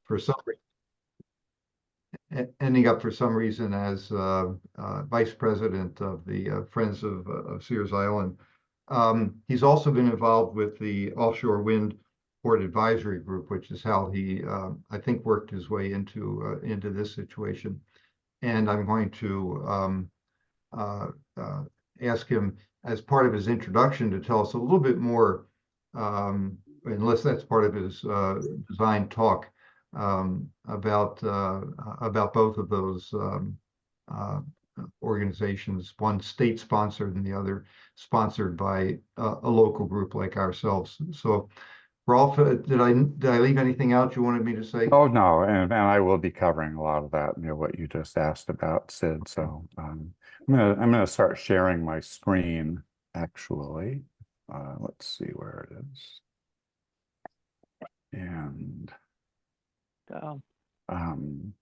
for some ending up for some reason as vice president of the Friends of Sears Island. He's also been involved with the Offshore Wind Port Advisory Group, which is how he, I think, worked his way into this situation. And I'm going to uh, uh, ask him, as part of his introduction, to tell us a little bit more, unless that's part of his design talk, about both of those uh, organizations, one state sponsored and the other sponsored by a local group like ourselves. So, Rolf, did I leave anything out you wanted me to say? Oh no, and I will be covering a lot of that, what you just asked about, Sid. So I'm gonna start sharing my screen actually. Let's see where it is. And um,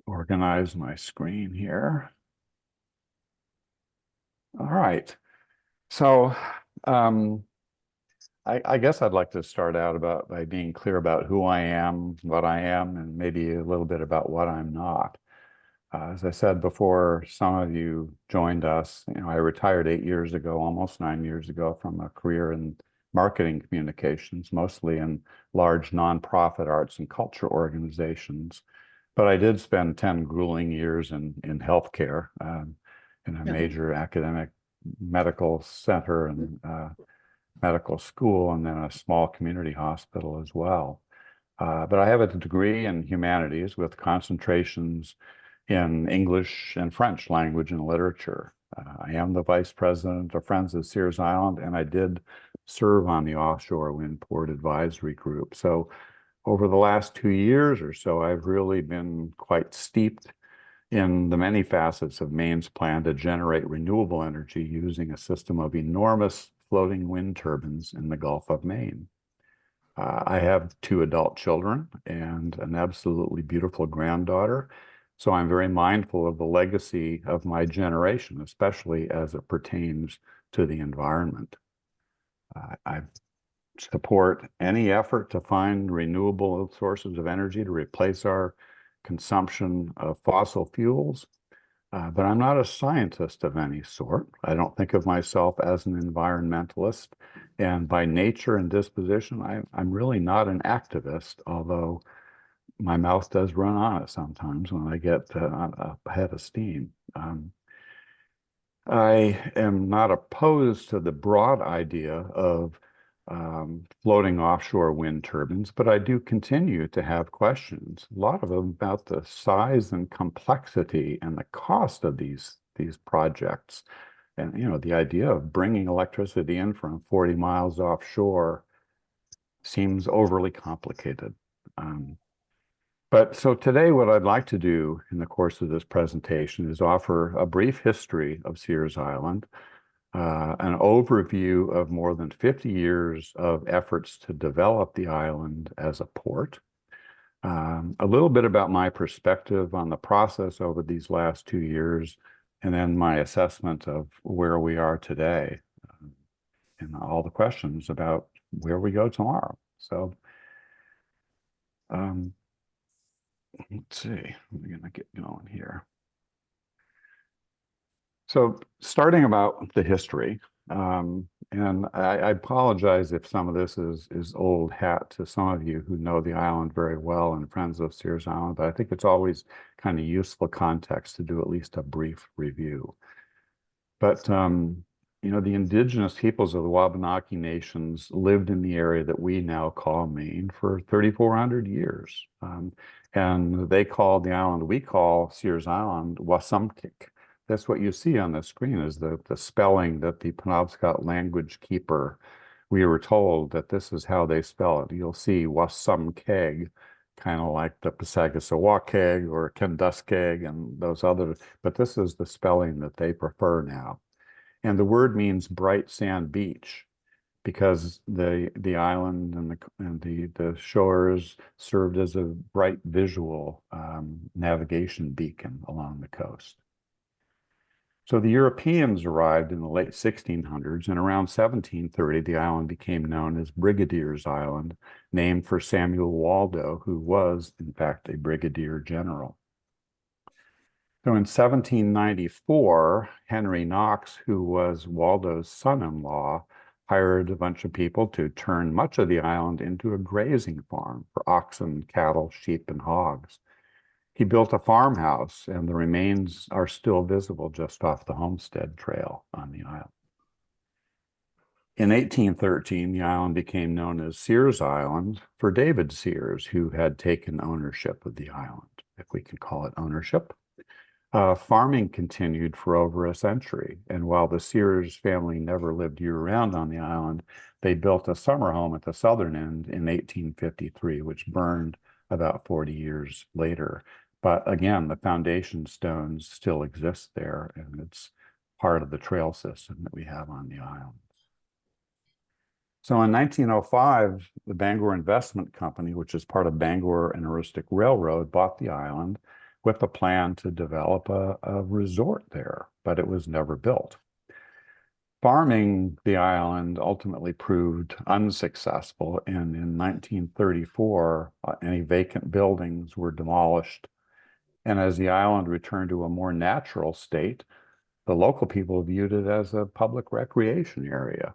organize my screen here. All right. So I guess I'd like to start out by being clear about who I am, what I am, and maybe a little bit about what I'm not. As I said before, some of you joined us. I retired 8 years ago, almost 9 years ago, from a career in marketing communications, mostly in large nonprofit arts and culture organizations. But I did spend 10 grueling years in healthcare, in a major academic medical center and medical school, and then a small community hospital as well. But I have a degree in humanities with concentrations in English and French language and literature. I am the vice president of Friends of Sears Island, and I did serve on the Offshore Wind Port Advisory Group. So over the last 2 years or so, I've really been quite steeped in the many facets of Maine's plan to generate renewable energy using a system of enormous floating wind turbines in the Gulf of Maine. I have 2 adult children and an absolutely beautiful granddaughter. So I'm very mindful of the legacy of my generation, especially as it pertains to the environment. I support any effort to find renewable sources of energy to replace our consumption of fossil fuels. But I'm not a scientist of any sort. I don't think of myself as an environmentalist. And by nature and disposition, I'm really not an activist, although my mouth does run on it sometimes when I get a head of steam. I am not opposed to the broad idea of floating offshore wind turbines, but I do continue to have questions, a lot of them about the size and complexity and the cost of these projects. And, the idea of bringing electricity in from 40 miles offshore seems overly complicated. But so today, what I'd like to do in the course of this presentation is offer a brief history of Sears Island, an overview of more than 50 years of efforts to develop the island as a port, a little bit about my perspective on the process over these last 2 years, and then my assessment of where we are today, and all the questions about where we go tomorrow. So let's see, we're going to get going here. So starting about the history, and I apologize if some of this is old hat to some of you who know the island very well and Friends of Sears Island, but I think it's always kind of useful context to do at least a brief review. But, the indigenous peoples of the Wabanaki nations lived in the area that we now call Maine for 3,400 years. And they called the island we call Sears Island Wasumkik. That's what you see on the screen is the spelling that the Penobscot language keeper, we were told that this is how they spell it. You'll see Wasumkeg, kind of like the Pasagasawakeg or Kenduskeg and those other, but this is the spelling that they prefer now. And the word means bright sand beach because the island and the shores served as a bright visual navigation beacon along the coast. So the Europeans arrived in the late 1600s, and around 1730, the island became known as Brigadier's Island, named for Samuel Waldo, who was, in fact, a brigadier general. So in 1794, Henry Knox, who was Waldo's son-in-law, hired a bunch of people to turn much of the island into a grazing farm for oxen, cattle, sheep, and hogs. He built a farmhouse, and the remains are still visible just off the Homestead Trail on the island. In 1813, the island became known as Sears Island for David Sears, who had taken ownership of the island, if we can call it ownership. Farming continued for over a century, and while the Sears family never lived year-round on the island, they built a summer home at the southern end in 1853, which burned about 40 years later. But again, the foundation stones still exist there, and it's part of the trail system that we have on the island. So in 1905, the Bangor Investment Company, which is part of Bangor and Aroostook Railroad, bought the island with a plan to develop a resort there, but it was never built. Farming the island ultimately proved unsuccessful, and in 1934, any vacant buildings were demolished. And as the island returned to a more natural state, the local people viewed it as a public recreation area.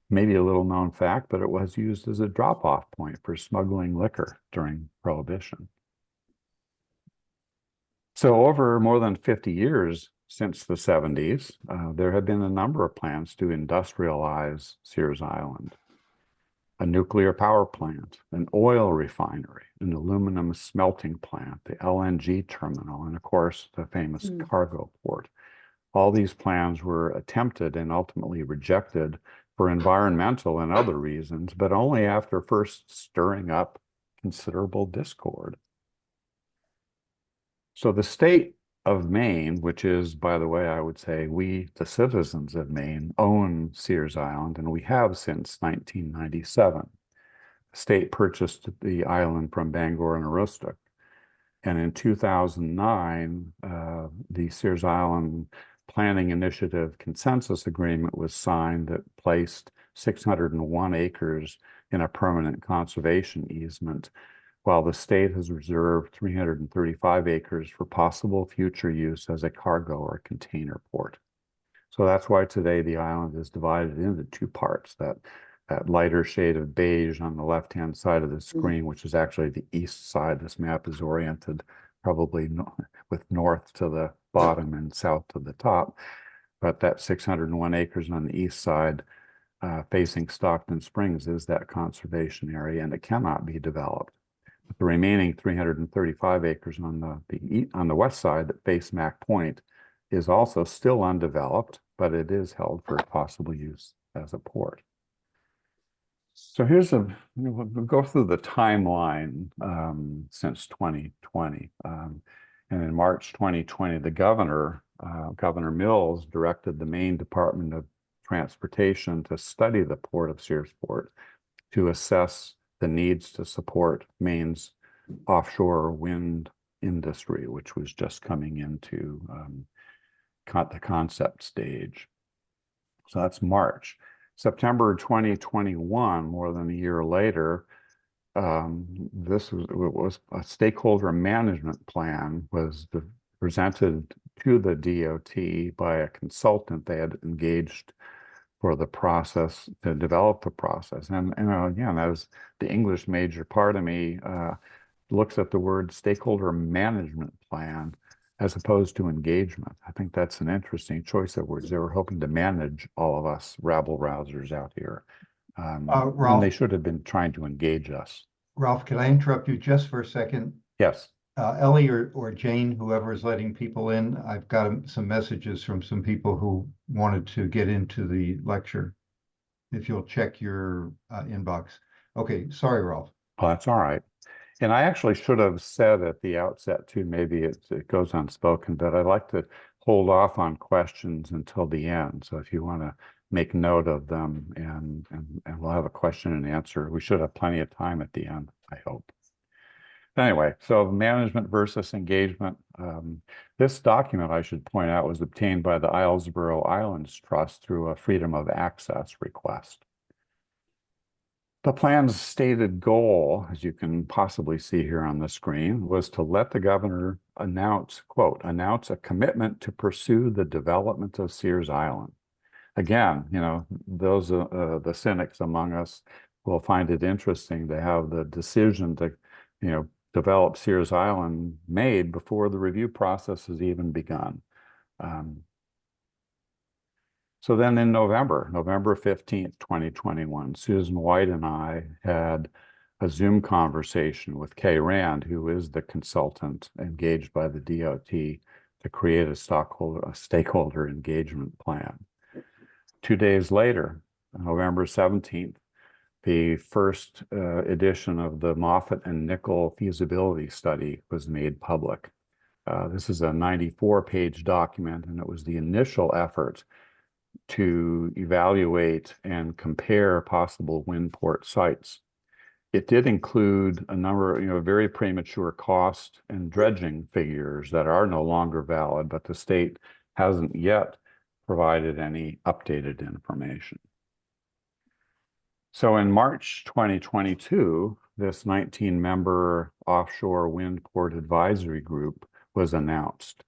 Maybe a little known fact, but it was used as a drop-off point for smuggling liquor during Prohibition. So over more than 50 years since the 70s, there have been a number of plans to industrialize Sears Island. A nuclear power plant, an oil refinery, an aluminum smelting plant, the LNG terminal, and of course, the famous cargo port. All these plans were attempted and ultimately rejected for environmental and other reasons, but only after first stirring up considerable discord. So the state of Maine, which is, by the way, I would say we, the citizens of Maine, own Sears Island, and we have since 1997. The state purchased the island from Bangor and Aroostook. And in 2009, the Sears Island Planning Initiative Consensus Agreement was signed that placed 601 acres in a permanent conservation easement, while the state has reserved 335 acres for possible future use as a cargo or container port. So that's why today the island is divided into two parts, that lighter shade of beige on the left-hand side of the screen, which is actually the east side. This map is oriented probably with north to the bottom and south to the top. But that 601 acres on the east side facing Stockton Springs is that conservation area, and it cannot be developed. But the remaining 335 acres on the west side that face Mack Point is also still undeveloped, but it is held for possible use as a port. So we'll go through the timeline since 2020. And in March 2020, the governor, Governor Mills, directed the Maine Department of Transportation to study the Port of Searsport to assess the needs to support Maine's offshore wind industry, which was just coming into the concept stage. So that's March. September 2021, more than a year later, this was a stakeholder management plan was presented to the DOT by a consultant they had engaged for the process, to develop the process. And again, as the English major part of me looks at the word stakeholder management plan as opposed to engagement. I think that's an interesting choice of words. They were hoping to manage all of us rabble-rousers out here. Rolf, they should have been trying to engage us. Ralph, can I interrupt you just for a second? Yes. Ellie or Jane, whoever is letting people in, I've got some messages from some people who wanted to get into the lecture. If you'll check your inbox. Okay, sorry, Ralph. Oh, that's all right. And I actually should have said at the outset too, maybe it goes unspoken, but I'd like to hold off on questions until the end. So if you want to make note of them and we'll have a question and answer. We should have plenty of time at the end, I hope. Anyway, so management versus engagement. This document, I should point out, was obtained by the Islesboro Islands Trust through a freedom of access request. The plan's stated goal, as you can possibly see here on the screen, was to let the governor announce, quote, announce a commitment to pursue the development of Sears Island. Again, those the cynics among us will find it interesting to have the decision to, develop Sears Island made before the review process has even begun. So then in November 15th, 2021, Susan White and I had a Zoom conversation with Kay Rand, who is the consultant engaged by the DOT to create a stakeholder engagement plan. 2 days later, November 17th, the first edition of the Moffett and Nickel feasibility study was made public. This is a 94-page document, and it was the initial effort to evaluate and compare possible wind port sites. It did include a number of, very premature cost and dredging figures that are no longer valid, but the state hasn't yet provided any updated information. So in March 2022, this 19-member offshore wind port advisory group was announced.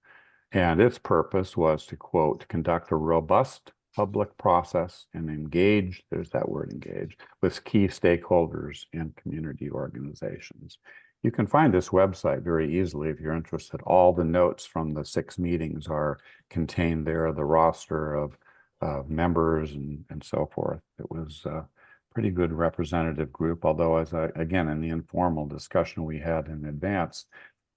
And its purpose was to, quote, conduct a robust public process and engage, there's that word engage, with key stakeholders and community organizations. You can find this website very easily if you're interested. All the notes from the 6 meetings are contained there, the roster of members and so forth. It was a pretty good representative group, although again, in the informal discussion we had in advance,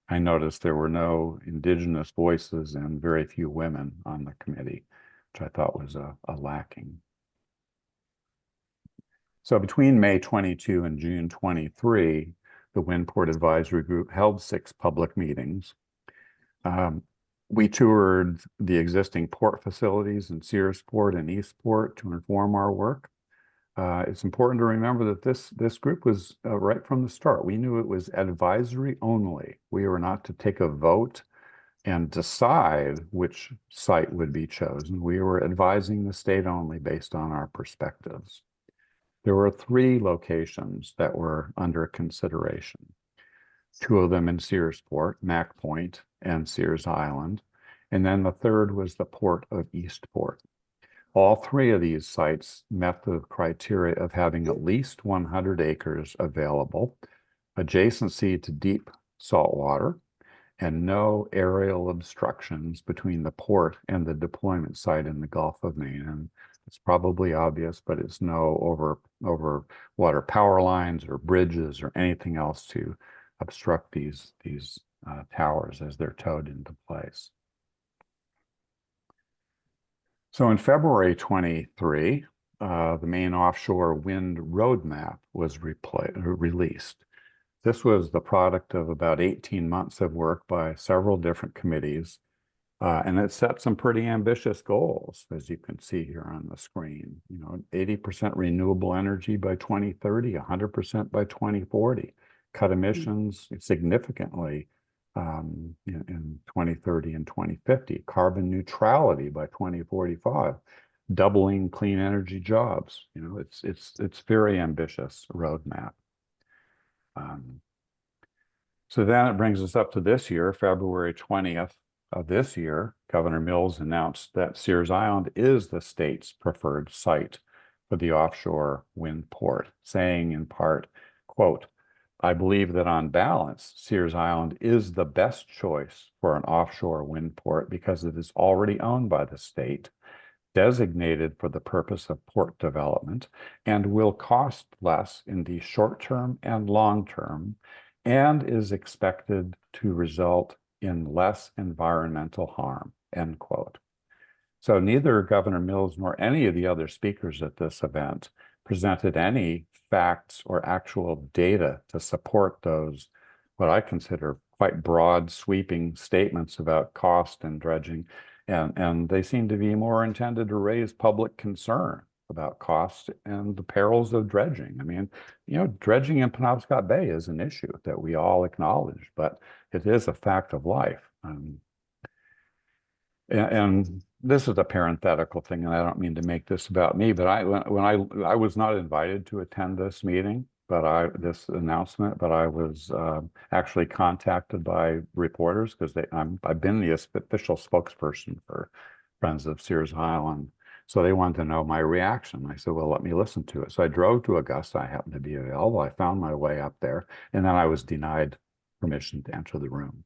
I noticed there were no Indigenous voices and very few women on the committee, which I thought was a lacking. So between May 22 and June 23, the Windport Advisory Group held 6 public meetings. We toured the existing port facilities in Searsport and Eastport to inform our work. It's important to remember that this group was right from the start. We knew it was advisory only. We were not to take a vote and decide which site would be chosen. We were advising the state only based on our perspectives. There were 3 locations that were under consideration. 2 of them in Searsport, Mack Point and Sears Island. And then the third was the port of Eastport. All 3 of these sites met the criteria of having at least 100 acres available, adjacency to deep salt water, and no aerial obstructions between the port and the deployment site in the Gulf of Maine. And it's probably obvious, but it's no over water power lines or bridges or anything else to obstruct these towers as they're towed into place. So in February 23, the Maine Offshore Wind Roadmap was released. This was the product of about 18 months of work by several different committees, and it set some pretty ambitious goals, as you can see here on the screen. 80% renewable energy by 2030, 100% by 2040, cut emissions significantly in 2030 and 2050, carbon neutrality by 2045, doubling clean energy jobs. It's very ambitious roadmap. So then it brings us up to this year, February 20th of this year. Governor Mills announced that Sears Island is the state's preferred site for the offshore wind port, saying in part, quote, I believe that on balance, Sears Island is the best choice for an offshore wind port because it is already owned by the state, designated for the purpose of port development, and will cost less in the short term and long term, and is expected to result in less environmental harm, end quote. So neither Governor Mills nor any of the other speakers at this event presented any facts or actual data to support those, what I consider quite broad, sweeping statements about cost and dredging. And they seem to be more intended to raise public concern about cost and the perils of dredging. I mean, dredging in Penobscot Bay is an issue that we all acknowledge, but it is a fact of life. And this is a parenthetical thing, and I don't mean to make this about me, but when I was not invited to attend this meeting, this announcement, but I was actually contacted by reporters because I've been the official spokesperson for Friends of Sears Island. So they wanted to know my reaction. I said, well, let me listen to it. So I drove to Augusta. I happened to be available. I found my way up there, and then I was denied permission to enter the room.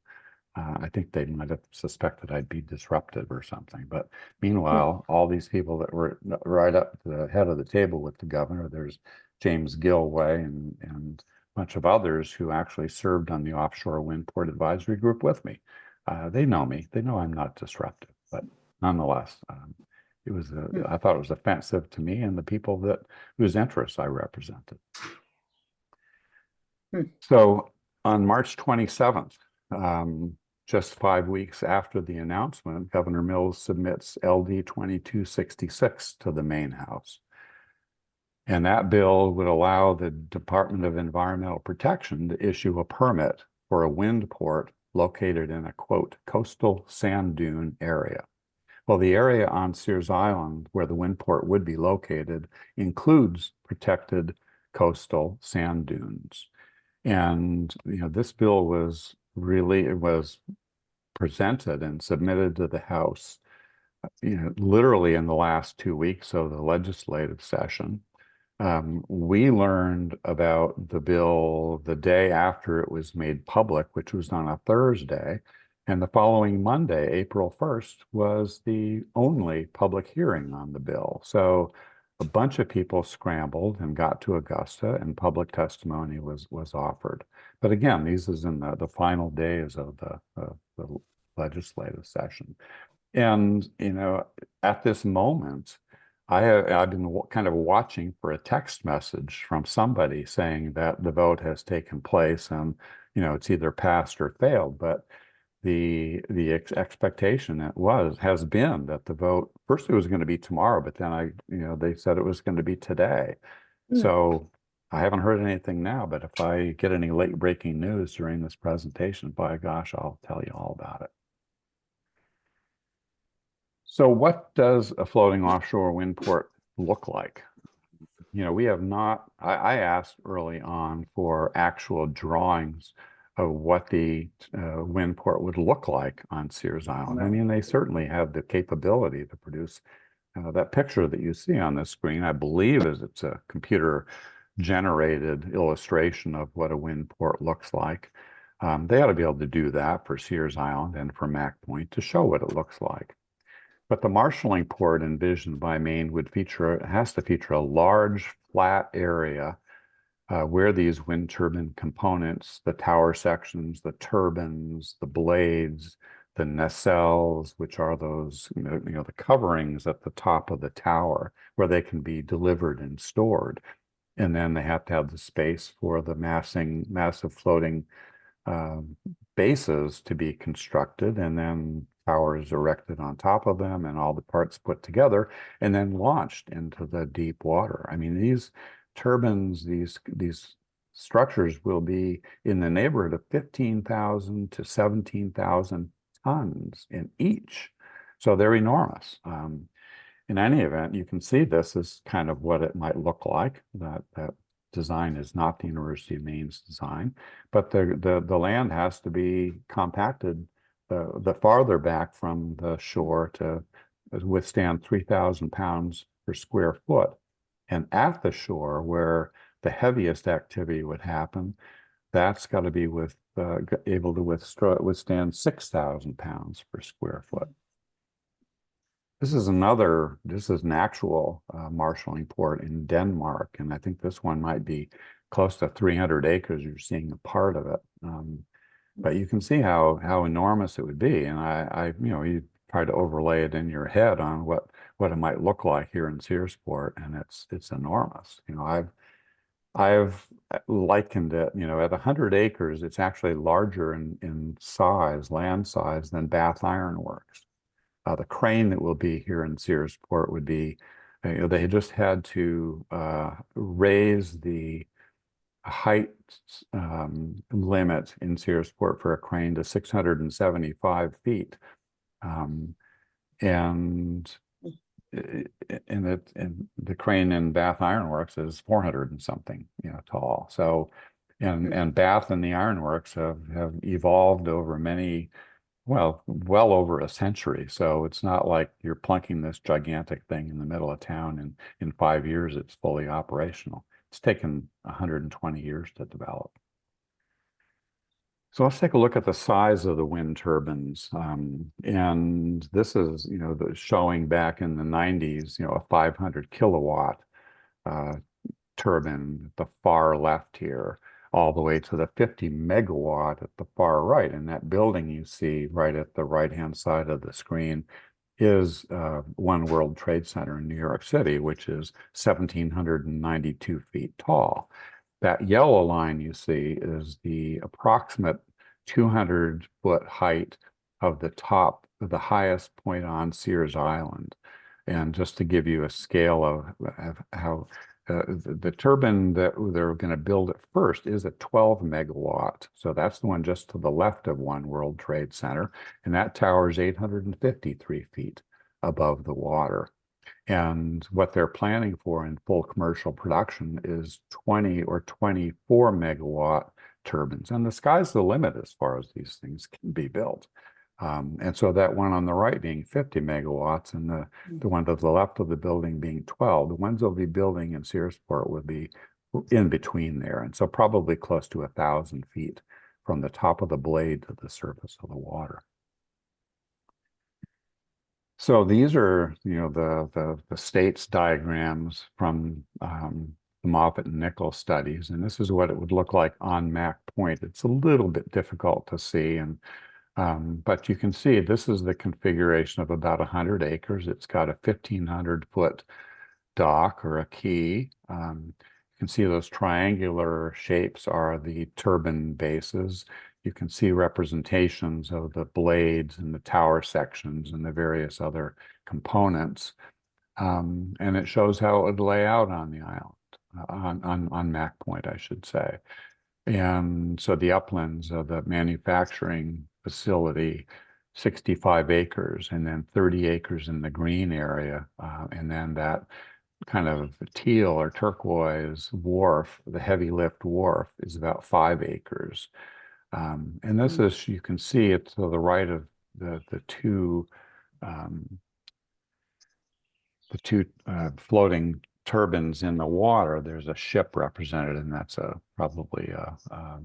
I think they might have suspected I'd be disruptive or something. But meanwhile, all these people that were right up to the head of the table with the governor, there's James Gilway and a bunch of others who actually served on the Offshore Wind Port Advisory Group with me. They know me. They know I'm not disruptive, but nonetheless, I thought it was offensive to me and the people whose interests I represented. So on March 27th, just 5 weeks after the announcement, Governor Mills submits LD 2266 to the Maine House. And that bill would allow the Department of Environmental Protection to issue a permit for a wind port located in a, quote, coastal sand dune area. Well, the area on Sears Island where the wind port would be located includes protected coastal sand dunes. And, this bill was presented and submitted to the House, literally in the last 2 weeks of the legislative session. We learned about the bill the day after it was made public, which was on a Thursday. And the following Monday, April 1st, was the only public hearing on the bill. So a bunch of people scrambled and got to Augusta, and public testimony was offered. But again, these is in the final days of the legislative session. And, at this moment, I've been kind of watching for a text message from somebody saying that the vote has taken place and, it's either passed or failed. But the expectation has been that the vote, first it was going to be tomorrow, but then they said it was going to be today. So I haven't heard anything now, but if I get any late breaking news during this presentation, by gosh, I'll tell you all about it. So what does a floating offshore wind port look like? We have not, I asked early on for actual drawings of what the wind port would look like on Sears Island. I mean, they certainly have the capability to produce that picture that you see on this screen. I believe it's a computer generated illustration of what a wind port looks like. They ought to be able to do that for Sears Island and for Mack Point to show what it looks like. But the marshalling port envisioned by Maine has to feature a large flat area where these wind turbine components, the tower sections, the turbines, the blades, the nacelles, which are those, the coverings at the top of the tower where they can be delivered and stored. And then they have to have the space for the massive floating bases to be constructed, and then towers erected on top of them and all the parts put together and then launched into the deep water. I mean, these turbines, these structures will be in the neighborhood of 15,000 to 17,000 tons in each. So they're enormous. In any event, you can see this is kind of what it might look like. That design is not the University of Maine's design, but the land has to be compacted the farther back from the shore to withstand 3,000 pounds per square foot. And at the shore, where the heaviest activity would happen, that's got to be able to withstand 6,000 pounds per square foot. This is an actual marshalling port in Denmark, and I think this one might be close to 300 acres. You're seeing a part of it. But you can see how enormous it would be. And you try to overlay it in your head on what it might look like here in Searsport, and it's enormous. I've likened it, at 100 acres, it's actually larger in size, land size, than Bath Iron Works. The crane that will be here in Searsport would be They just had to raise the height limit in Searsport for a crane to 675 feet. Um, and and the crane in Bath Ironworks is 400 and something, tall. So, and Bath and the ironworks have evolved over many, well over a century. So it's not like you're plunking this gigantic thing in the middle of town and in 5 years it's fully operational. It's taken 120 years to develop. So let's take a look at the size of the wind turbines. And this is, showing back in the 90s, a 500 kilowatt uh, turbine at the far left here, all the way to the 50 megawatt at the far right. And that building you see right at the right-hand side of the screen is One World Trade Center in New York City, which is 1,792 feet tall. That yellow line you see is the approximate 200-foot height of the highest point on Sears Island. And just to give you a scale of how the turbine that they're going to build at first is a 12 megawatt. So that's the one just to the left of One World Trade Center. And that tower is 853 feet above the water. And what they're planning for in full commercial production is 20 or 24 megawatt turbines. And the sky's the limit as far as these things can be built. And so that one on the right being 50 megawatts and the one to the left of the building being 12, the ones they'll be building in Searsport would be in between there. And so probably close to 1,000 feet from the top of the blade to the surface of the water. So these are, the states diagrams from the Moffett and Nichols studies, and this is what it would look like on Mack Point. It's a little bit difficult to see, but you can see this is the configuration of about 100 acres. It's got a 1,500-foot dock or a quay. You can see those triangular shapes are the turbine bases. You can see representations of the blades and the tower sections and the various other components. And it shows how it would lay out on the island, on Mack Point, I should say. And so the uplands of the manufacturing facility, 65 acres, and then 30 acres in the green area. And then that kind of teal or turquoise wharf, the heavy lift wharf, is about 5 acres. And this is, you can see it to the right of the two floating turbines in the water. There's a ship represented, and that's probably I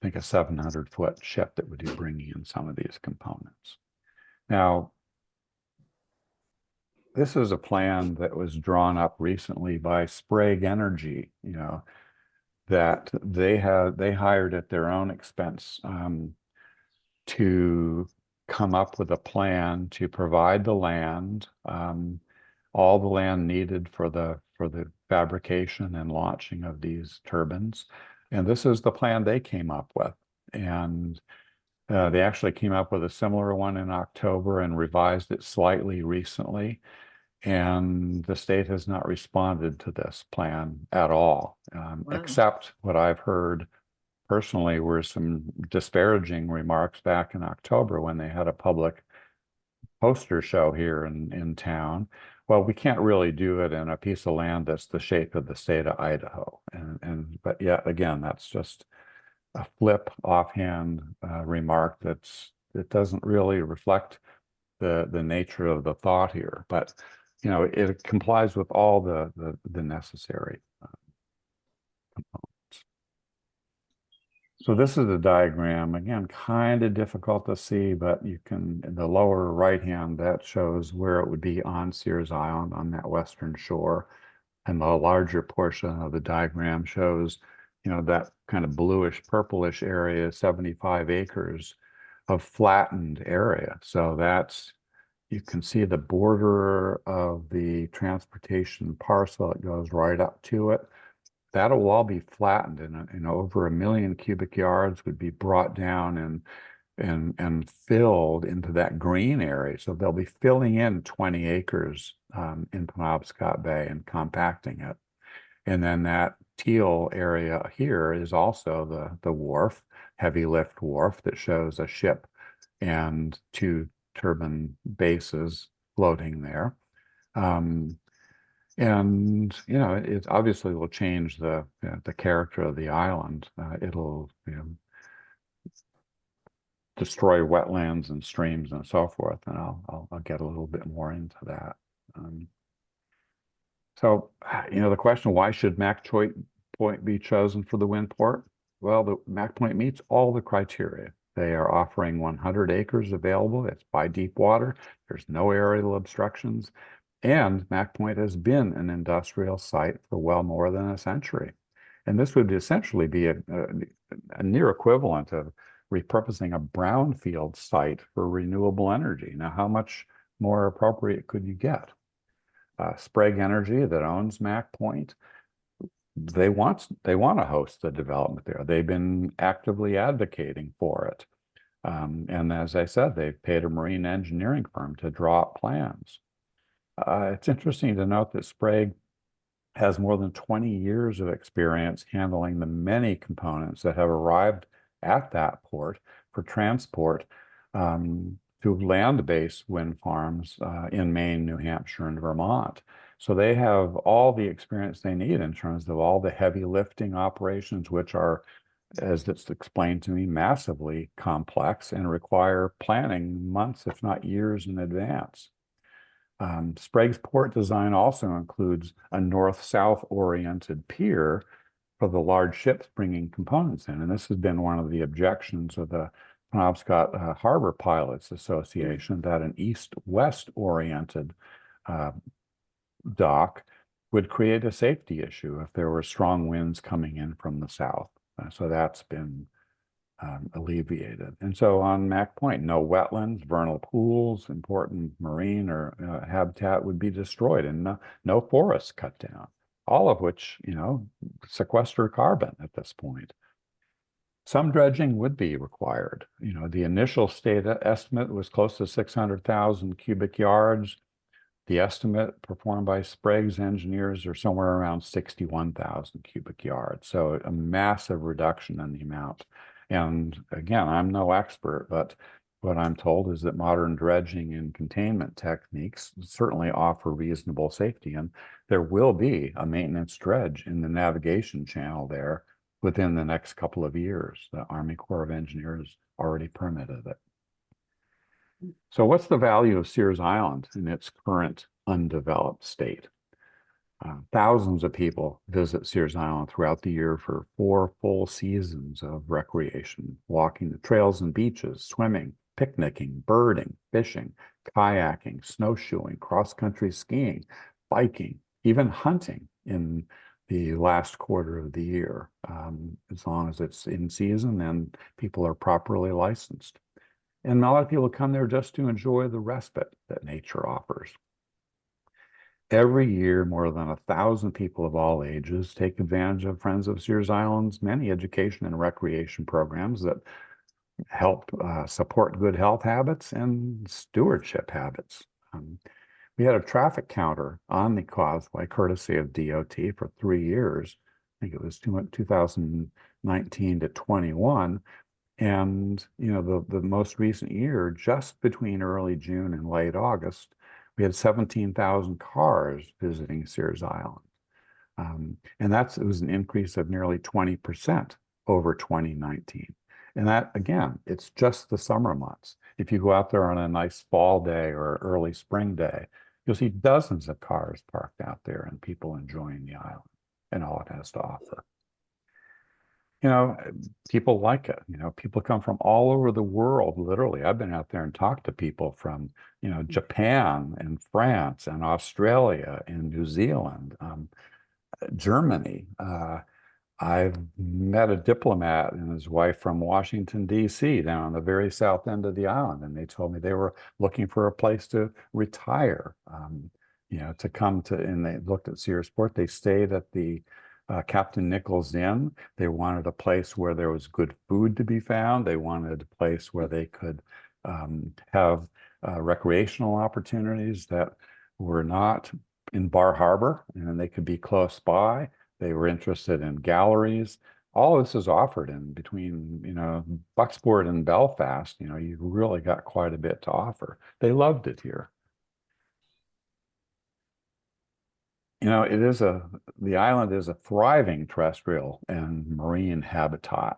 think a 700-foot ship that would be bringing in some of these components. Now, this is a plan that was drawn up recently by Sprague Energy, that they hired at their own expense to come up with a plan to provide the land, all the land needed for the fabrication and launching of these turbines. And this is the plan they came up with. And they actually came up with a similar one in October and revised it slightly recently. And the state has not responded to this plan at all, except what I've heard personally were some disparaging remarks back in October when they had a public poster show here in town. Well, we can't really do it in a piece of land that's the shape of the state of Idaho. But yet again, that's just a flip offhand remark that doesn't really reflect the nature of the thought here. But it complies with all the necessary components. So this is a diagram, again, kind of difficult to see, but you can, in the lower right hand, that shows where it would be on Sears Island on that western shore. And the larger portion of the diagram shows, that kind of bluish purplish area, 75 acres of flattened area. So you can see the border of the transportation parcel. It goes right up to it. That'll all be flattened, and over 1 million cubic yards would be brought down and filled into that green area. So they'll be filling in 20 acres in Penobscot Bay and compacting it. And then that teal area here is also the wharf, heavy lift wharf that shows a ship and two turbine bases floating there. And it obviously will change the character of the island. It'll destroy wetlands and streams and so forth. And I'll get a little bit more into that. So, the question, why should Mack Point be chosen for the wind port? Well, the Mack Point meets all the criteria. They are offering 100 acres available. It's by deep water. There's no aerial obstructions. And Mack Point has been an industrial site for well more than a century. And this would essentially be a near equivalent of repurposing a brownfield site for renewable energy. Now, how much more appropriate could you get? Sprague Energy that owns Mack Point, they want to host the development there. They've been actively advocating for it. And as I said, they've paid a marine engineering firm to draw up plans. It's interesting to note that Sprague has more than 20 years of experience handling the many components that have arrived at that port for transport to land-based wind farms in Maine, New Hampshire, and Vermont. So they have all the experience they need in terms of all the heavy lifting operations, which are, as it's explained to me, massively complex and require planning months, if not years in advance. Sprague's port design also includes a north-south oriented pier for the large ships bringing components in. And this has been one of the objections of the Penobscot Harbor Pilots Association, that an east-west oriented dock would create a safety issue if there were strong winds coming in from the south. So that's been alleviated. And so on Mack Point, no wetlands, vernal pools, important marine or habitat would be destroyed, and no forests cut down, all of which, sequester carbon at this point. Some dredging would be required. The initial state estimate was close to 600,000 cubic yards. The estimate performed by Sprague's engineers are somewhere around 61,000 cubic yards. So a massive reduction in the amount. And again, I'm no expert, but what I'm told is that modern dredging and containment techniques certainly offer reasonable safety. And there will be a maintenance dredge in the navigation channel there within the next couple of years. The Army Corps of Engineers already permitted it. So what's the value of Sears Island in its current undeveloped state? Thousands of people visit Sears Island throughout the year for 4 full seasons of recreation, walking the trails and beaches, swimming, picnicking, birding, fishing, kayaking, snowshoeing, cross-country skiing, biking, even hunting in the last quarter of the year, as long as it's in season and people are properly licensed. And a lot of people come there just to enjoy the respite that nature offers. Every year, more than 1,000 people of all ages take advantage of Friends of Sears Island's many education and recreation programs that help support good health habits and stewardship habits. We had a traffic counter on the causeway, courtesy of DOT, for 3 years. I think it was 2019 to 21. And, the most recent year, just between early June and late August, we had 17,000 cars visiting Sears Island. And it was an increase of nearly 20% over 2019. And that, again, it's just the summer months. If you go out there on a nice fall day or early spring day, you'll see dozens of cars parked out there and people enjoying the island and all it has to offer. People like it. People come from all over the world, literally. I've been out there and talked to people from, Japan and France and Australia and New Zealand, Germany. I've met a diplomat and his wife from Washington, D.C., down on the very south end of the island, and they told me they were looking for a place to retire, to come to, and they looked at Searsport. They stayed at the Captain Nichols Inn. They wanted a place where there was good food to be found. They wanted a place where they could have recreational opportunities that were not in Bar Harbor, and they could be close by. They were interested in galleries. All of this is offered in between, Bucksport and Belfast. You really got quite a bit to offer. They loved it here. The island is a thriving terrestrial and marine habitat.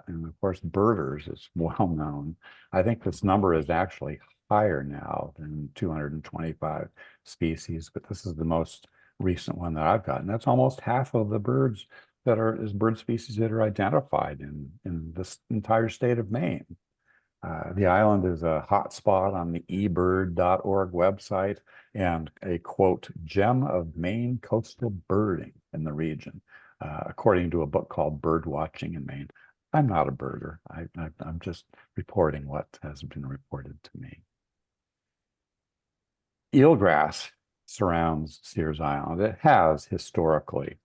And of course, birders is well known. I think this number is actually higher now than 225 species, but this is the most recent one that I've gotten. That's almost half of the bird species that are identified in this entire state of Maine. The island is a hotspot on the ebird.org website and a quote, gem of Maine coastal birding in the region, according to a book called Bird Watching in Maine. I'm not a birder. I'm just reporting what has been reported to me. Eelgrass surrounds Sears Island. It has historically.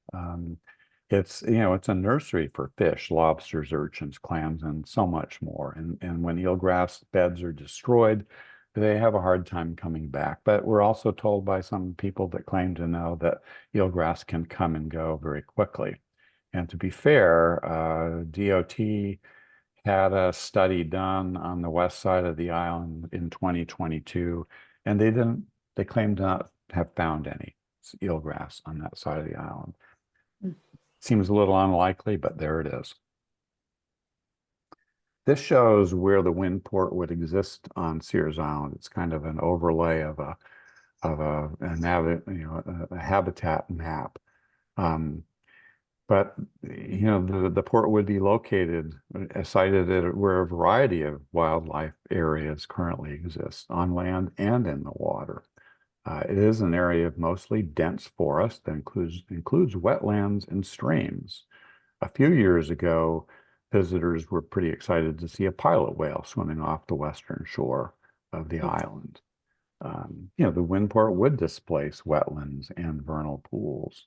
It's a nursery for fish, lobsters, urchins, clams, and so much more. And when eelgrass beds are destroyed, they have a hard time coming back. But we're also told by some people that claim to know that eelgrass can come and go very quickly. And to be fair, DOT had a study done on the west side of the island in 2022, and they claimed to not have found any eelgrass on that side of the island. Seems a little unlikely, but there it is. This shows where the wind port would exist on Sears Island. It's kind of an overlay of a habitat map. But the port would be located, sited where a variety of wildlife areas currently exist on land and in the water. It is an area of mostly dense forest that includes wetlands and streams. A few years ago, visitors were pretty excited to see a pilot whale swimming off the western shore of the island. The wind port would displace wetlands and vernal pools.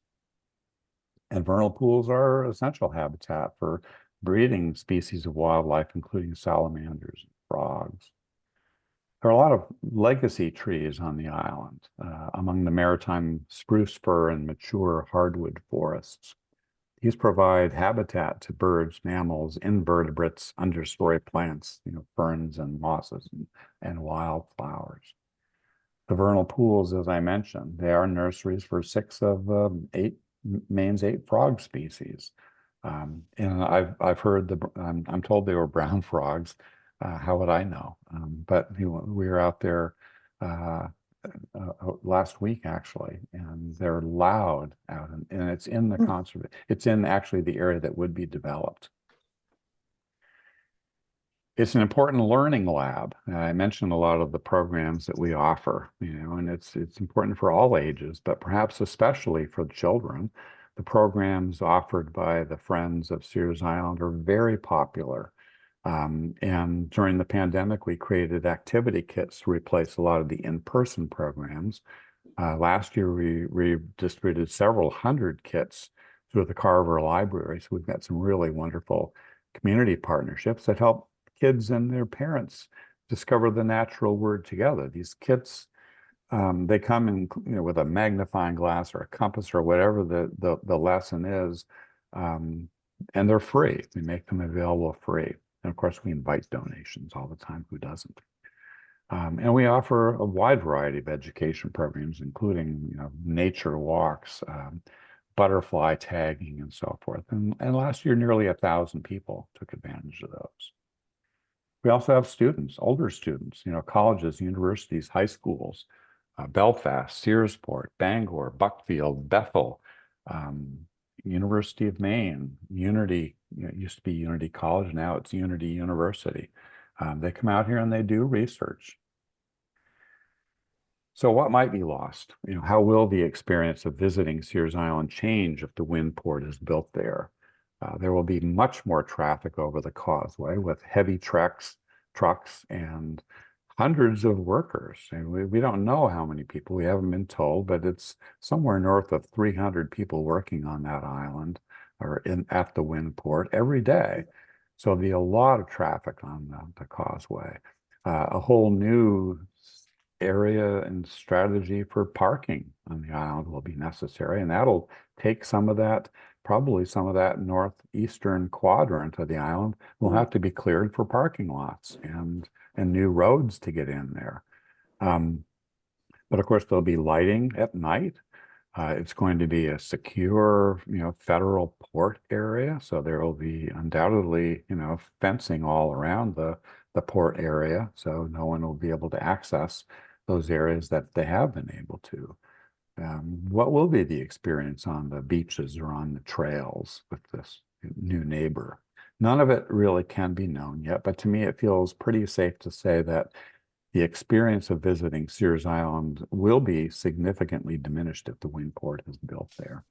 And vernal pools are essential habitat for breeding species of wildlife, including salamanders and frogs. There are a lot of legacy trees on the island, among the maritime spruce fir and mature hardwood forests. These provide habitat to birds, mammals, invertebrates, understory plants, ferns and mosses and wildflowers. The vernal pools, as I mentioned, they are nurseries for 6 of Maine's 8 frog species. And I've heard I'm told they were brown frogs. How would I know? But we were out there last week actually, and they're loud out, and it's in the it's in actually the area that would be developed. It's an important learning lab. I mentioned a lot of the programs that we offer, and it's important for all ages, but perhaps especially for the children. The programs offered by the Friends of Sears Island are very popular. And during the pandemic, we created activity kits to replace a lot of the in-person programs. Last year, we distributed several hundred kits through the Carver Library. So we've got some really wonderful community partnerships that help kids and their parents discover the natural world together. These kits, they come in, with a magnifying glass or a compass or whatever the lesson is, and they're free. We make them available free. And of course, we invite donations all the time. Who doesn't? And we offer a wide variety of education programs, including nature walks, butterfly tagging, and so forth. And last year, nearly 1,000 people took advantage of those. We also have students, older students, colleges, universities, high schools, Belfast, Searsport, Bangor, Buckfield, Bethel, University of Maine, Unity. It used to be Unity College, now it's Unity University. They come out here and they do research. So what might be lost? How will the experience of visiting Sears Island change if the wind port is built there? There will be much more traffic over the causeway with heavy trucks and hundreds of workers. And we don't know how many people. We haven't been told, but it's somewhere north of 300 people working on that island or at the wind port every day. So there'll be a lot of traffic on the causeway. A whole new area and strategy for parking on the island will be necessary, and that'll take some of that, probably some of that northeastern quadrant of the island will have to be cleared for parking lots and new roads to get in there. But of course, there'll be lighting at night. It's going to be a secure, federal port area. So there will be undoubtedly, fencing all around the port area. So no one will be able to access those areas that they have been able to. What will be the experience on the beaches or on the trails with this new neighbor? None of it really can be known yet, but to me, it feels pretty safe to say that the experience of visiting Sears Island will be significantly diminished if the wind port is built there.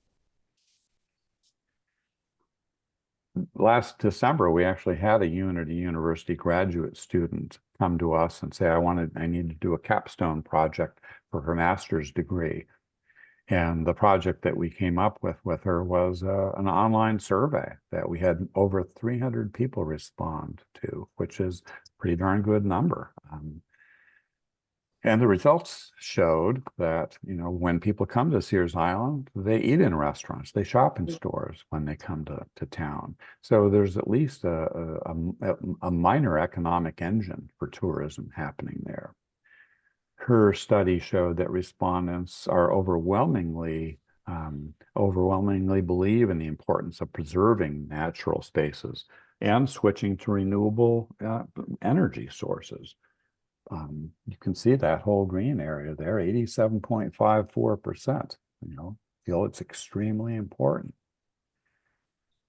Last December, we actually had a Unity University graduate student come to us and say, I need to do a capstone project for her master's degree. And the project that we came up with her was an online survey that we had over 300 people respond to, which is a pretty darn good number. And the results showed that, when people come to Sears Island, they eat in restaurants, they shop in stores when they come to town. So there's at least a minor economic engine for tourism happening there. Her study showed that respondents are overwhelmingly believe in the importance of preserving natural spaces and switching to renewable energy sources. You can see that whole green area there, 87.54%, feel it's extremely important.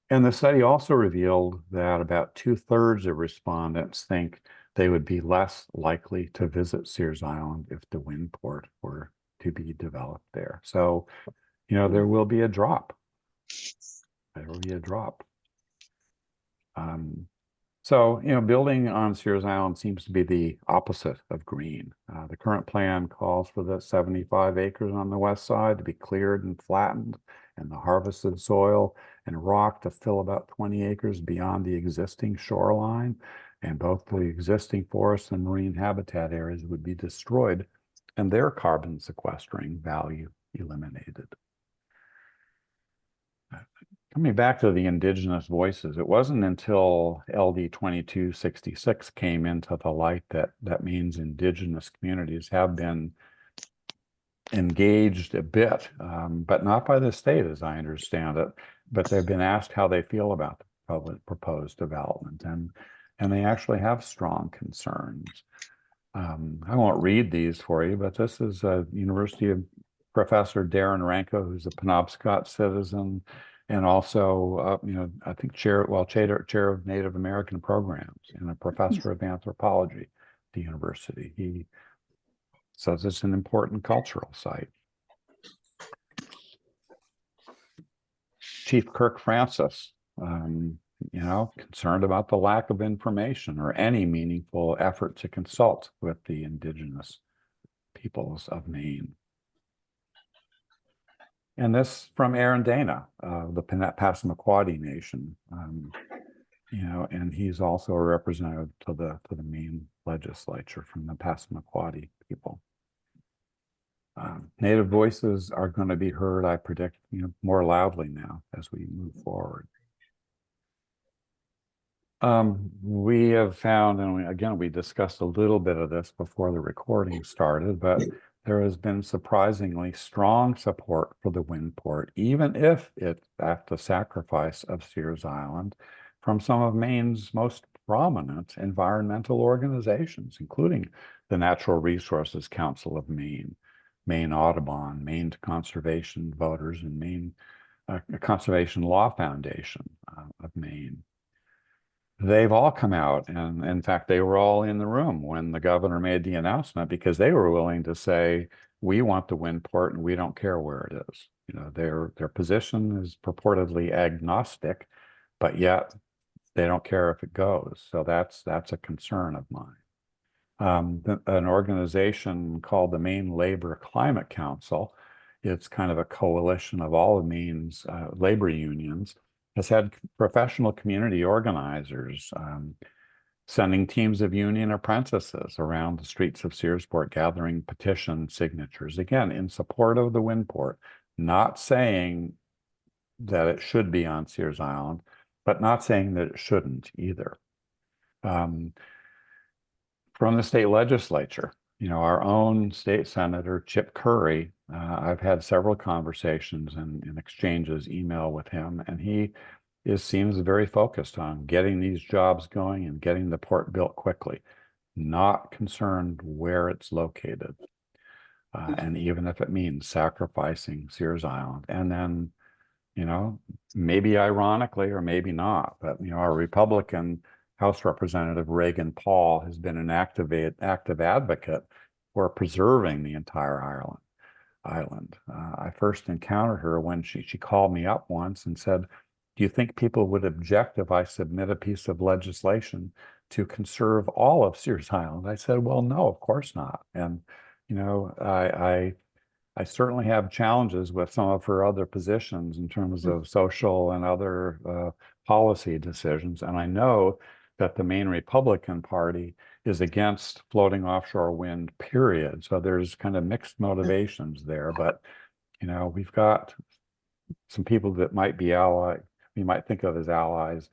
And the study also revealed that about 2/3 of respondents think they would be less likely to visit Sears Island if the wind port were to be developed there. So, there will be a drop. There will be a drop. So, building on Sears Island seems to be the opposite of green. The current plan calls for the 75 acres on the west side to be cleared and flattened, and the harvested soil and rock to fill about 20 acres beyond the existing shoreline. And both the existing forest and marine habitat areas would be destroyed and their carbon sequestering value eliminated. Coming back to the indigenous voices, it wasn't until LD 2266 came into the light that means indigenous communities have been engaged a bit, but not by the state, as I understand it. But they've been asked how they feel about the proposed development, and they actually have strong concerns. I won't read these for you, but this is a University of Professor Darren Ranko, who's a Penobscot citizen, and also, I think chair of Native American programs and a professor of anthropology at the university. He says it's an important cultural site. Chief Kirk Francis, concerned about the lack of information or any meaningful effort to consult with the indigenous peoples of Maine. And this from Aaron Dana, the Passamaquoddy Nation, and he's also a representative to the Maine legislature from the Passamaquoddy people. Native voices are going to be heard, I predict, more loudly now as we move forward. We have found, and again, we discussed a little bit of this before the recording started, but there has been surprisingly strong support for the wind port, even if it's at the sacrifice of Sears Island, from some of Maine's most prominent environmental organizations, including the Natural Resources Council of Maine, Maine Audubon, Maine Conservation Voters, and Maine Conservation Law Foundation of Maine. They've all come out, and in fact, they were all in the room when the governor made the announcement, because they were willing to say, we want the wind port and we don't care where it is. Their position is purportedly agnostic, but yet they don't care if it goes. So that's a concern of mine. An organization called the Maine Labor Climate Council, it's kind of a coalition of all of Maine's labor unions, has had professional community organizers sending teams of union apprentices around the streets of Searsport, gathering petition signatures, again, in support of the Windport, not saying that it should be on Sears Island, but not saying that it shouldn't either. From the state legislature, our own state senator, Chip Curry, I've had several conversations and exchanges, email with him, and he seems very focused on getting these jobs going and getting the port built quickly, not concerned where it's located. And even if it means sacrificing Sears Island. And then, maybe ironically or maybe not, but, our Republican House Representative Reagan Paul has been an active advocate for preserving the entire island. I first encountered her when she called me up once and said, "Do you think people would object if I submit a piece of legislation to conserve all of Sears Island?" I said, "Well, no, of course not." And I certainly have challenges with some of her other positions in terms of social and other policy decisions, and I know that the Maine Republican Party is against floating offshore wind, period. So there's kind of mixed motivations there, but we've got some people that might be we might think of as allies,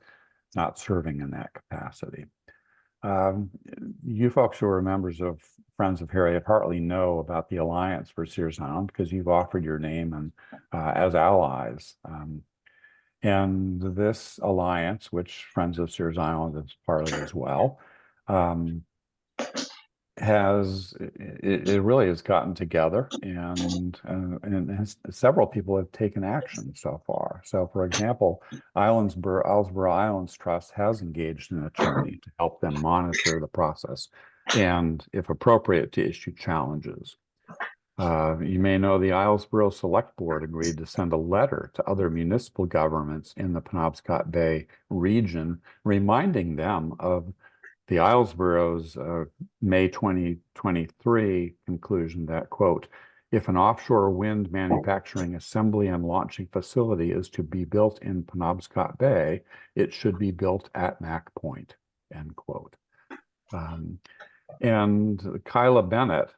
not serving in that capacity. You folks who are members of Friends of Harriet Hartley know about the Alliance for Sears Island because you've offered your name and as allies. And this alliance, which Friends of Sears Island is part of as well, it really has gotten together, and several people have taken action so far. So, for example, Islesboro Islands Trust has engaged an attorney to help them monitor the process and, if appropriate, to issue challenges. You may know the Islesboro Select Board agreed to send a letter to other municipal governments in the Penobscot Bay region, reminding them of the Islesboro's May 2023 conclusion that, quote, "If an offshore wind manufacturing assembly and launching facility is to be built in Penobscot Bay, it should be built at Mack Point," end quote. And Kyla Bennett,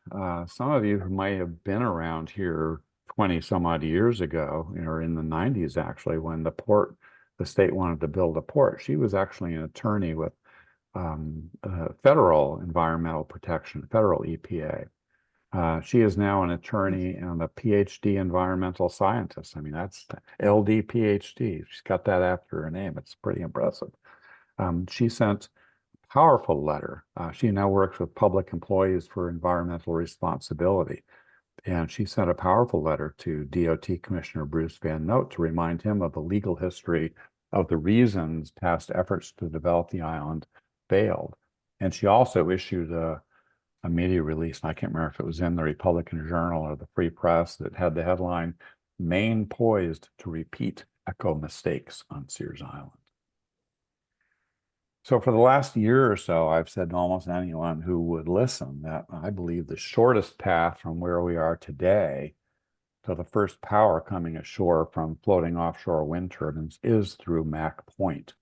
some of you who may have been around here 20 some odd years ago, or in the 90s actually, when the state wanted to build a port, she was actually an attorney with federal environmental protection, federal EPA. She is now an attorney and a PhD environmental scientist. I mean, that's LD PhD. She's got that after her name. It's pretty impressive. She sent a powerful letter. She now works with public employees for environmental responsibility. And she sent a powerful letter to DOT Commissioner Bruce Van Note to remind him of the legal history of the reasons past efforts to develop the island failed. And she also issued a media release, and I can't remember if it was in the Republican Journal or the Free Press, that had the headline, "Maine Poised to Repeat Echo Mistakes on Sears Island." So for the last year or so, I've said to almost anyone who would listen that I believe the shortest path from where we are today to the first power coming ashore from floating offshore wind turbines is through Mack Point.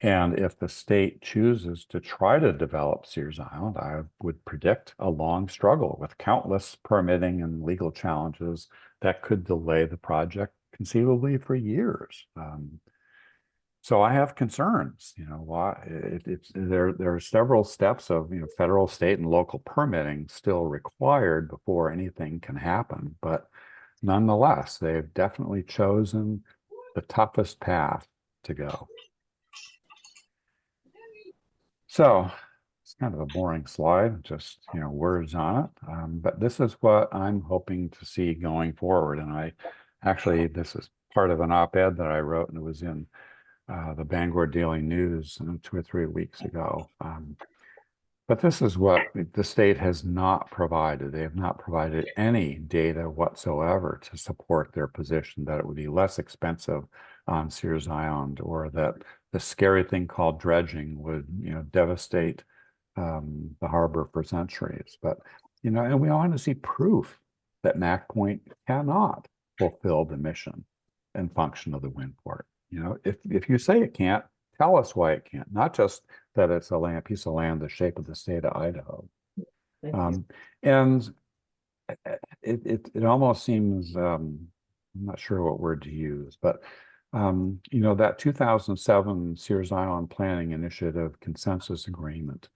And if the state chooses to try to develop Sears Island, I would predict a long struggle with countless permitting and legal challenges that could delay the project conceivably for years. So I have concerns. There are several steps of federal, state, and local permitting still required before anything can happen. But nonetheless, they've definitely chosen the toughest path to go. So it's kind of a boring slide, just words on it. But this is what I'm hoping to see going forward. And this is part of an op-ed that I wrote, and it was in the Bangor Daily News 2 or 3 weeks ago. But this is what the state has not provided. They have not provided any data whatsoever to support their position that it would be less expensive on Sears Island, or that the scary thing called dredging would devastate the harbor for centuries. But, and we want to see proof that Mack Point cannot fulfill the mission and function of the wind port. If you say it can't, tell us why it can't, not just that it's a piece of land the shape of the state of Idaho. And it almost seems, I'm not sure what word to use, but that 2007 Sears Island Planning Initiative Consensus Agreement,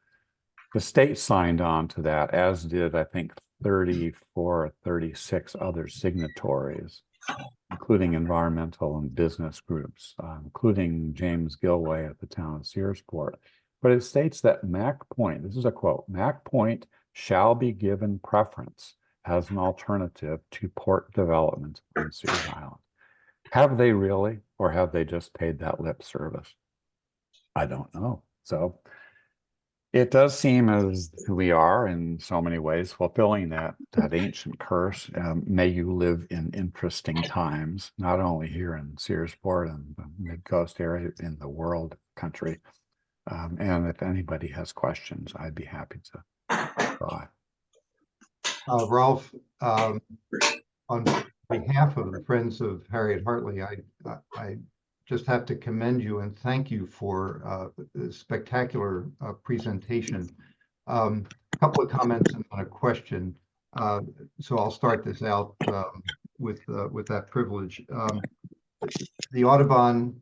the state signed on to that, as did, I think, 34 or 36 other signatories, including environmental and business groups, including James Gilway at the town of Searsport. But it states that Mack Point, this is a quote, Mack Point shall be given preference as an alternative to port development on Sears Island. Have they really, or have they just paid that lip service? I don't know. So it does seem as we are in so many ways fulfilling that ancient curse. May you live in interesting times, not only here in Searsport and the mid-coast area, in the world country. And if anybody has questions, I'd be happy to try. Rolf, on behalf of the Friends of Harriet Hartley, I just have to commend you and thank you for the spectacular presentation. A couple of comments and a question. So I'll start this out with that privilege. The Audubon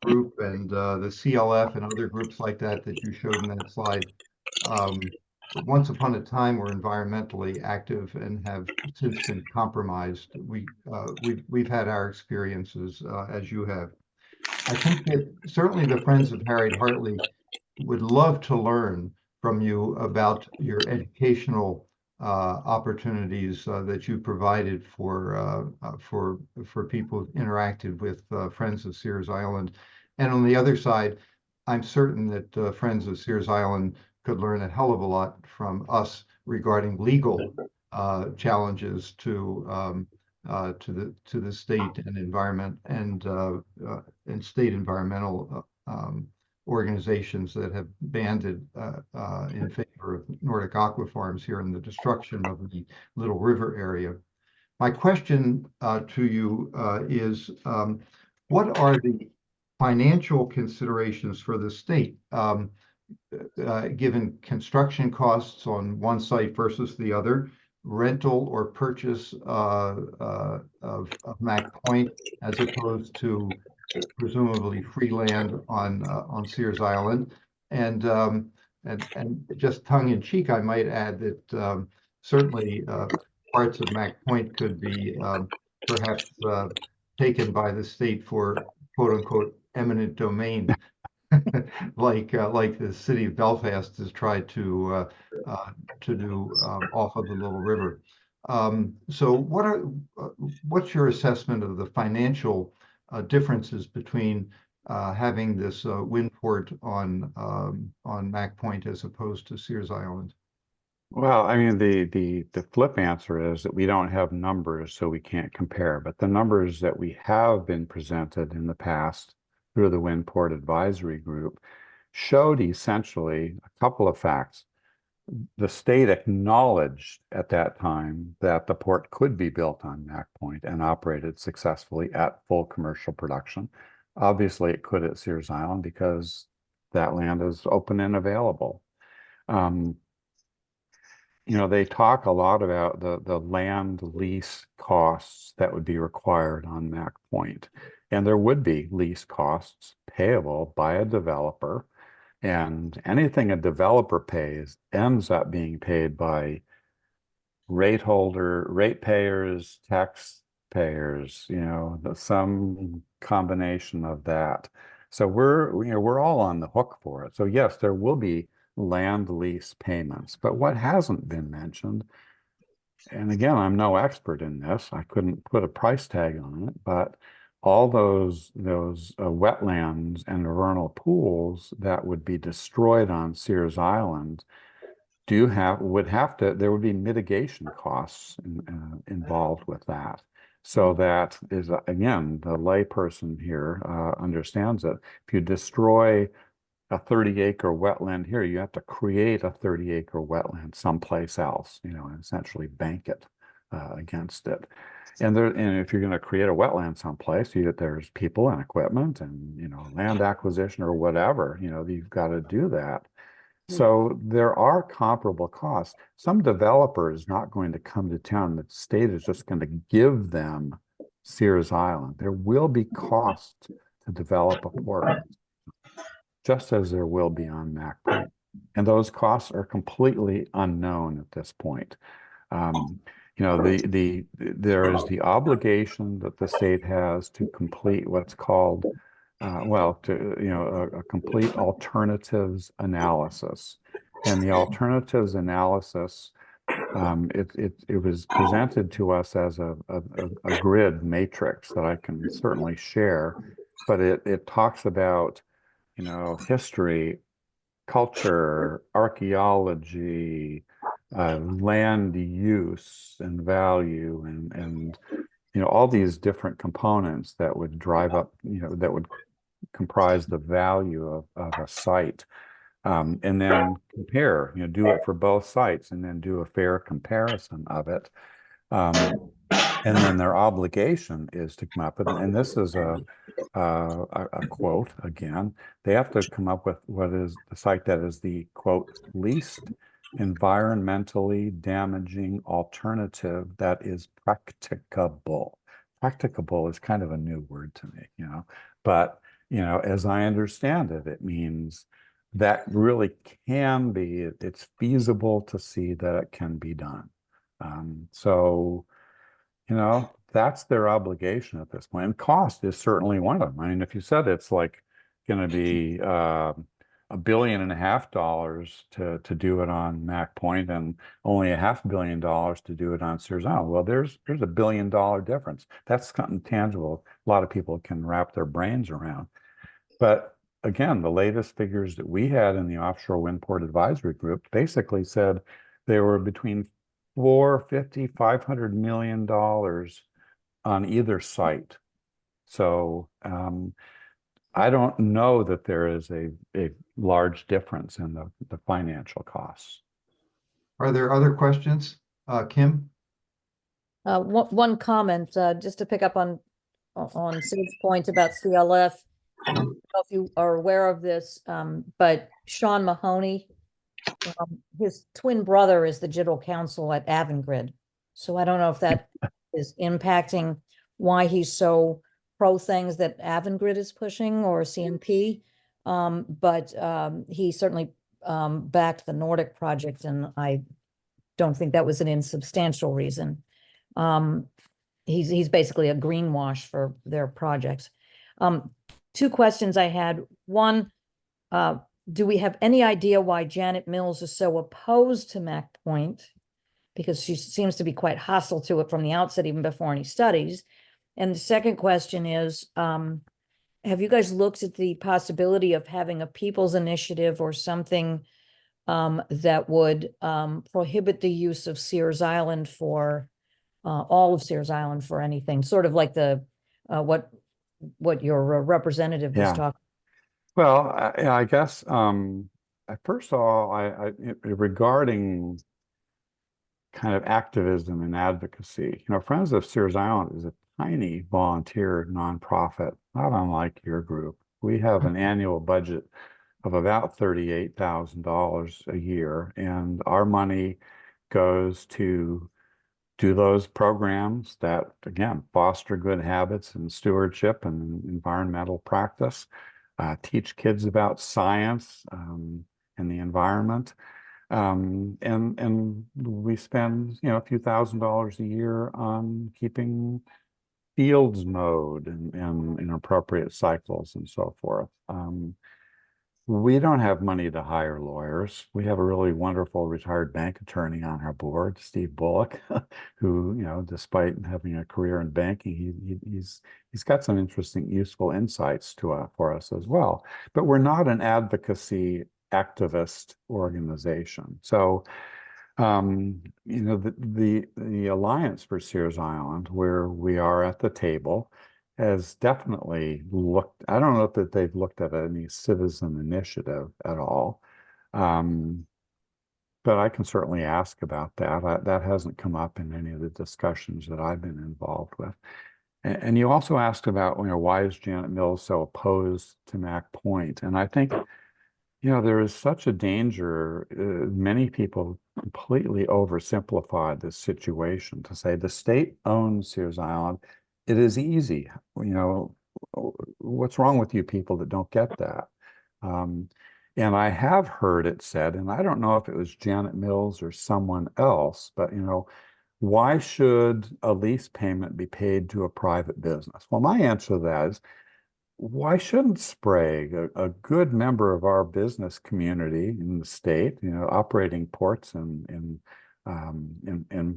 group and the CLF and other groups like that you showed in that slide, once upon a time were environmentally active and have since been compromised. We've had our experiences as you have. I think that certainly the Friends of Harriet Hartley would love to learn from you about your educational opportunities that you provided for people who interacted with Friends of Sears Island. And on the other side, I'm certain that Friends of Sears Island could learn a hell of a lot from us regarding legal challenges to the state and environment and state environmental organizations that have banded in favor of Nordic aquafarms here in the destruction of the Little River area. My question to you is, what are the financial considerations for the state, given construction costs on one site versus the other, rental or purchase of Mack Point, as opposed to presumably free land on Sears Island, and just tongue in cheek, I might add that certainly parts of Mack Point could be perhaps taken by the state for quote unquote eminent domain, like the city of Belfast has tried to do off of the Little River. So what's your assessment of the financial differences between having this wind port on Mack Point as opposed to Sears Island? Well, I mean, the flip answer is that we don't have numbers, so we can't compare. But the numbers that we have been presented in the past through the Wind Port Advisory Group showed essentially a couple of facts. The state acknowledged at that time that the port could be built on Mack Point and operated successfully at full commercial production. Obviously, it could at Sears Island because that land is open and available. They talk a lot about the land lease costs that would be required on Mack Point. And there would be lease costs payable by a developer. And anything a developer pays ends up being paid by ratepayers, taxpayers, some combination of that. So we're all on the hook for it. So yes, there will be land lease payments, but what hasn't been mentioned, and again, I'm no expert in this, I couldn't put a price tag on it, but all those wetlands and vernal pools that would be destroyed on Sears Island there would be mitigation costs involved with that. So that is, again, the layperson here understands it. If you destroy a 30-acre wetland here. You have to create a 30-acre wetland someplace else, and essentially bank it against it. And if you're going to create a wetland someplace, there's people and equipment and, land acquisition or whatever, you've got to do that. So there are comparable costs. Some developer is not going to come to town. The state is just going to give them Sears Island. There will be costs to develop a port, just as there will be on Mack Point. And those costs are completely unknown at this point. There is the obligation that the state has to complete what's called a complete alternatives analysis. And the alternatives analysis, it was presented to us as a grid matrix that I can certainly share, but it talks about, history, culture, archaeology, land use and value, and all these different components that would drive up, that would comprise the value of a site. And then compare, do it for both sites and then do a fair comparison of it. And then their obligation is to come up with, and this is a quote again, they have to come up with what is the site that is the quote least environmentally damaging alternative that is practicable. Practicable is kind of a new word to me, but as I understand it, it means that really can be, it's feasible to see that it can be done. So that's their obligation at this point. And cost is certainly one of them. I mean, if you said it's like going to be $1.5 billion to do it on Mack Point and only $500 million to do it on Sears Island, well, there's $1 billion difference. That's something tangible. A lot of people can wrap their brains around. But again, the latest figures that we had in the Offshore Wind Port Advisory Group basically said they were between $450–500 million on either site. So I don't know that there is a large difference in the financial costs. Are there other questions? Kim? One comment, just to pick up on Sid's point about CLF. I don't know if you are aware of this, but Sean Mahoney, his twin brother is the general counsel at Avangrid. So I don't know if that is impacting why he's so pro things that Avangrid is pushing or CNP. But he certainly backed the Nordic project, and I don't think that was an insubstantial reason. He's basically a greenwash for their projects. Two questions I had. One, do we have any idea why Janet Mills is so opposed to Mack Point? Because she seems to be quite hostile to it from the outset, even before any studies. And the second question is, have you guys looked at the possibility of having a people's initiative or something that would prohibit the use of Sears Island for all of Sears Island for anything, sort of like the what your representative was talking? Well, I guess first of all, regarding kind of activism and advocacy, Friends of Sears Island is a tiny volunteer nonprofit, not unlike your group. We have an annual budget of about $38,000 a year, and our money goes to do those programs that, again, foster good habits and stewardship and environmental practice, teach kids about science and the environment. And we spend, a few $1,000s a year on keeping fields mowed and in appropriate cycles and so forth. We don't have money to hire lawyers. We have a really wonderful retired bank attorney on our board, Steve Bullock, who, despite having a career in banking, he's got some interesting, useful insights for us as well. But we're not an advocacy activist organization. So, the Alliance for Sears Island, where we are at the table, has definitely looked, I don't know that they've looked at any citizen initiative at all. But I can certainly ask about that. That hasn't come up in any of the discussions that I've been involved with. And you also asked about, why is Janet Mills so opposed to Mack Point? And I think, there is such a danger. Many people completely oversimplified this situation to say the state owns Sears Island. It is easy. What's wrong with you people that don't get that? And I have heard it said, and I don't know if it was Janet Mills or someone else, but why should a lease payment be paid to a private business? Well, my answer to that is, why shouldn't Sprague, a good member of our business community in the state, operating ports in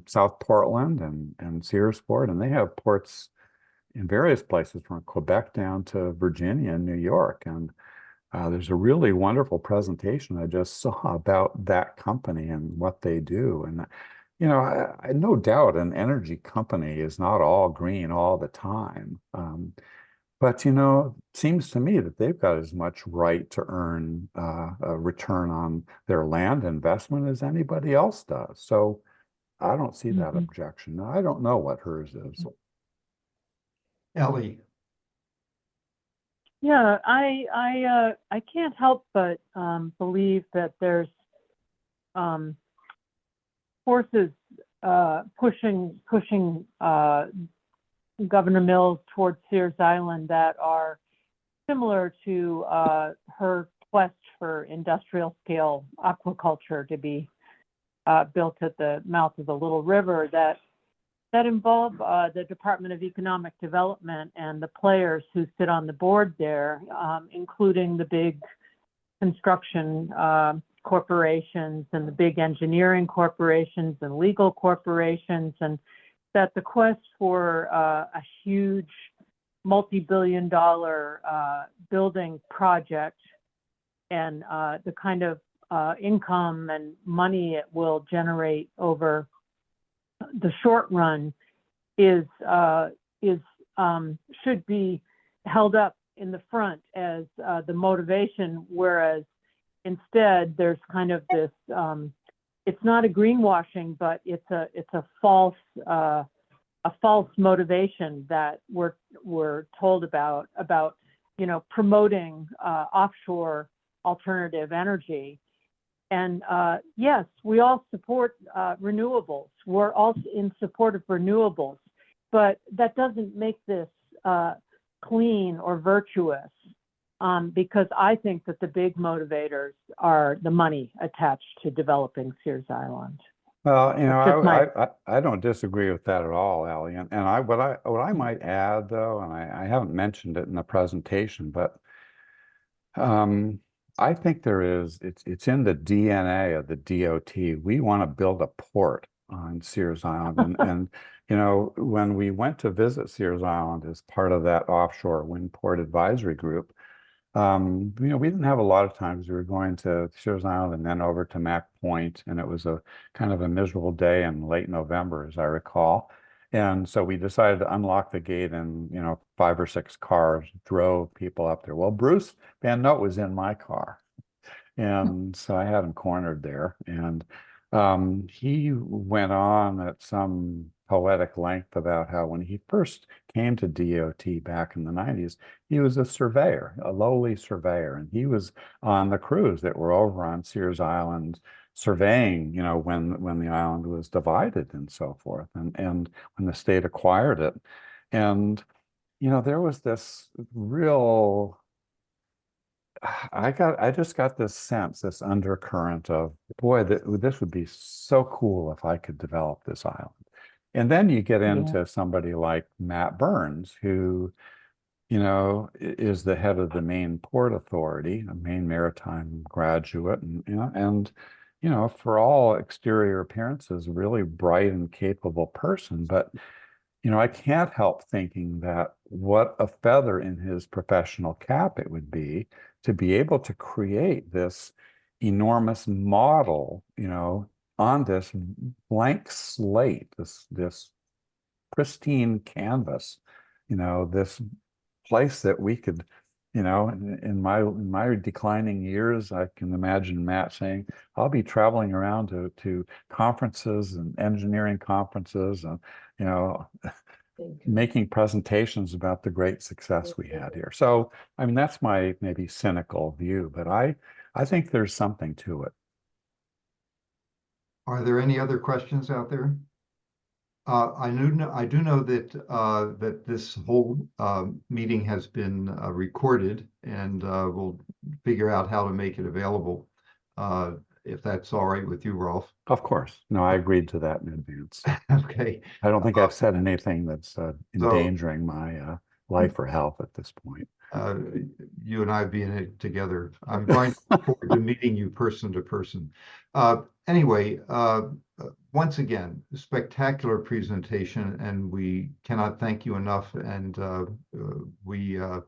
South Portland and Searsport, and they have ports in various places from Quebec down to Virginia and New York. And there's a really wonderful presentation I just saw about that company and what they do. And, I no doubt an energy company is not all green all the time. But, seems to me that they've got as much right to earn a return on their land investment as anybody else does. So I don't see that objection. Now, I don't know what hers is. Ellie. Yeah, I can't help but believe that there's forces pushing Governor Mills towards Sears Island that are similar to her quest for industrial scale aquaculture to be built at the mouth of the Little River that involve the Department of Economic Development and the players who sit on the board there, including the big construction corporations and the big engineering corporations and legal corporations, and that the quest for a huge multi-billion-dollar building project and the kind of income and money it will generate over the short run should be held up in the front as the motivation, whereas instead there's kind of this it's not a greenwashing, but it's a false motivation that we're told about promoting offshore alternative energy. And yes, we all support renewables. We're all in support of renewables, but that doesn't make this clean or virtuous, because I think that the big motivators are the money attached to developing Sears Island. Well, I don't disagree with that at all, Allie. And what I might add, though, and I haven't mentioned it in the presentation, but I think it's in the DNA of the DOT. We want to build a port on Sears Island. And when we went to visit Sears Island as part of that offshore wind port advisory group, we didn't have a lot of times. We were going to Sears Island and then over to Mack Point, and it was a kind of a miserable day in late November, as I recall. And so we decided to unlock the gate and, 5 or 6 cars drove people up there. Well, Bruce Van Note was in my car. And so I had him cornered there. And he went on at some poetic length about how when he first came to DOT back in the 90s, he was a surveyor, a lowly surveyor. And he was on the crews that were over on Sears Island surveying, when the island was divided and so forth, and when the state acquired it. And, there was this real, I just got this sense, this undercurrent of, boy, this would be so cool if I could develop this island. And then you get into somebody like Matt Burns, who, is the head of the Maine Port Authority, a Maine Maritime graduate, and for all exterior appearances, a really bright and capable person. But, I can't help thinking that what a feather in his professional cap it would be to be able to create this enormous model, on this blank slate, this pristine canvas, you know, this place that we could, you know, in my declining years, I can imagine Matt saying, I'll be traveling around to conferences and engineering conferences and, you know, making presentations about the great success we had here. So, I mean, that's my maybe cynical view, but I think there's something to it. Are there any other questions out there? I do know that that this whole meeting has been recorded, and we'll figure out how to make it available, if that's all right with you, Rolf. Of course. No, I agreed to that in advance. Okay. I don't think I've said anything that's endangering my life or health at this point. You and I being it together. I'm going to look forward to meeting you person to person. Anyway, once again, spectacular presentation, and we cannot thank you enough. And we're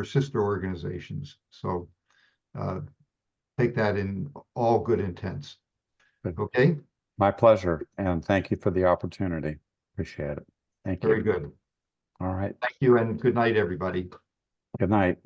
sister organizations, so take that in all good intents. Good. Okay. My pleasure, and thank you for the opportunity. Appreciate it. Thank you. Very good. All right. Thank you, and good night, everybody. Good night.